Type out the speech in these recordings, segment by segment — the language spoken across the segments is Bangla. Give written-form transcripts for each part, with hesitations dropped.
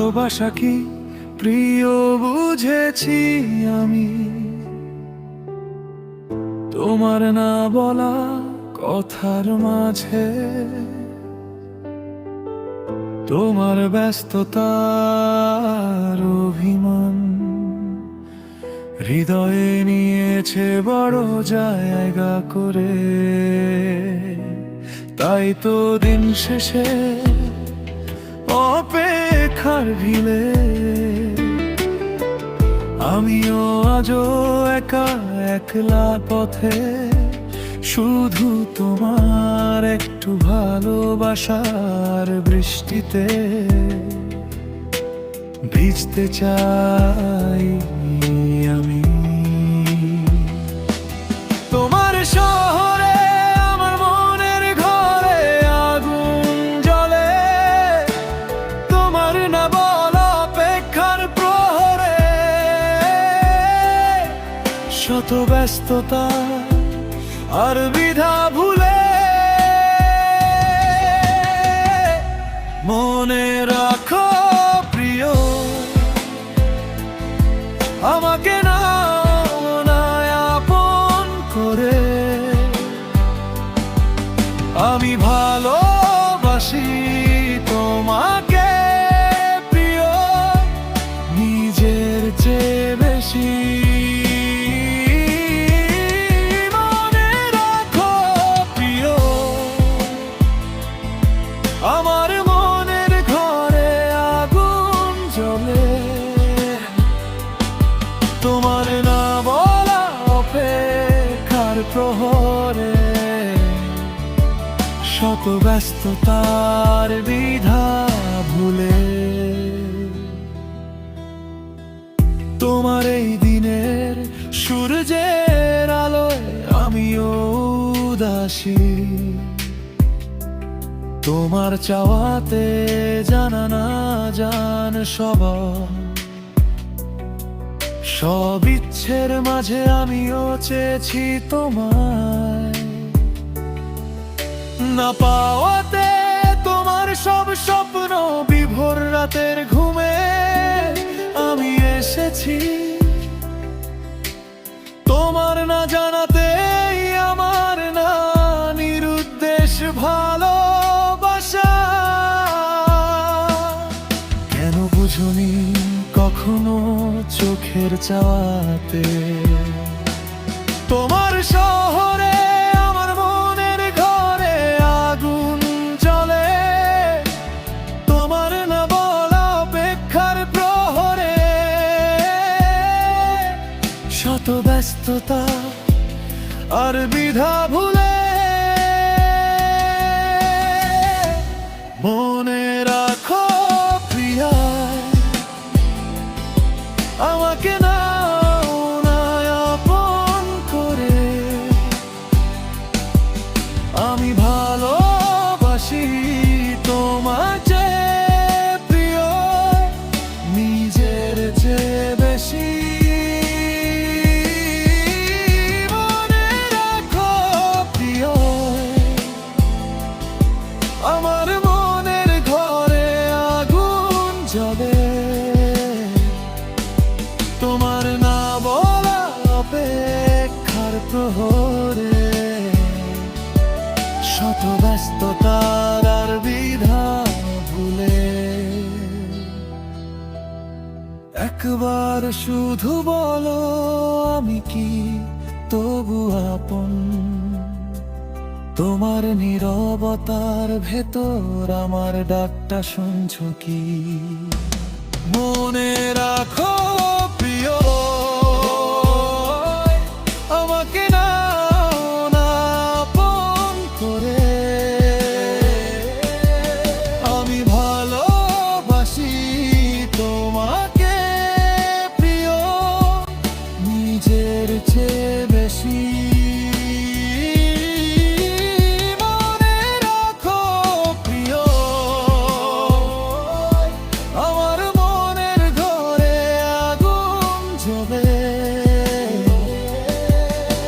ভালোবাসা কি প্রিয় বুঝেছি আমি, তোমার না বলা কথার মাঝে, তোমার ব্যস্ততার অভিমান হৃদয়ে নিয়েছে বড় জায়গা করে। তাই তো দিন শেষে অপেক্ষার ভিড়ে আমিও আজও একা একলা পথে, শুধু তোমার একটু ভালোবাসার বৃষ্টিতে ভিজতে চাই আমি। তোমার শহরে আমার মনের ঘরে আগুন জ্বলে, তোমার না বলা অপেক্ষার প্রহরে, শত ব্যস্ততা আর বিধা ভুলে মনে রাখো প্রিয়, আমাকে না আপন করে। আমি ভালোবাসি তোমাকে প্রিয়, নিজের চেয়ে বেশি। আমার মনের ঘরে আগুন জ্বলে, তোমার না বলা অপেক্ষার প্রহরে, শত ব্যস্ততার বিধা ভুলে। তোমার এই দিনের সূর্যের আলোয় আমিও উদাসী, তোমার চাওয়াতে জানা না জান সব ইচ্ছের মাঝে আমিও চেয়েছি তোমায়, না পাওয়াতে তোমার সব স্বপ্ন বিভোর রাতের ঘুমে আমি এসেছি। তোমার না জানাতে আমার না নিরুদ্দেশ ভালোবাসা, কেন বুঝুনি কখনো চোখের চাওয়াতে। তোমার শহরে আমার মনের ঘরে আগুন জ্বলে, তোমার না বলা অপেক্ষার প্রহরে, শত ব্যস্ততা আর বিধা ভুলে মনে রাখো প্রিয়া, আমাকে না আপন করে। আমি ভালোবাসি তোমাকে প্রিয়, নিজের চেয়ে বেশি। মনে রাখো প্রিয়, আমার মনের ঘরে আগুন জ্বলে, তোমার না বলা অপেক্ষার প্রহরে, শত ব্যস্ততার আর বিধা ভুলে। একবার শুধু বলো আমি কি তবু আপন, তোমার নীরবতার ভেতর আমার ডাকটা শুনছো কি? মনে রাখো প্রিয়, আমাকে না আপন করে। আমি ভালোবাসি তোমাকে প্রিয়, নিজের চেয়ে বেশি। মনে রাখো প্রিয়, আমার মনের ঘরে আগুন জ্বলে,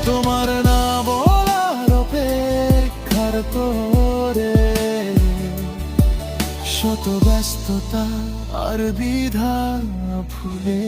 তোমার না বলার অপেক্ষার করে, শত ব্যস্ততা আর দ্বিধা ভুলে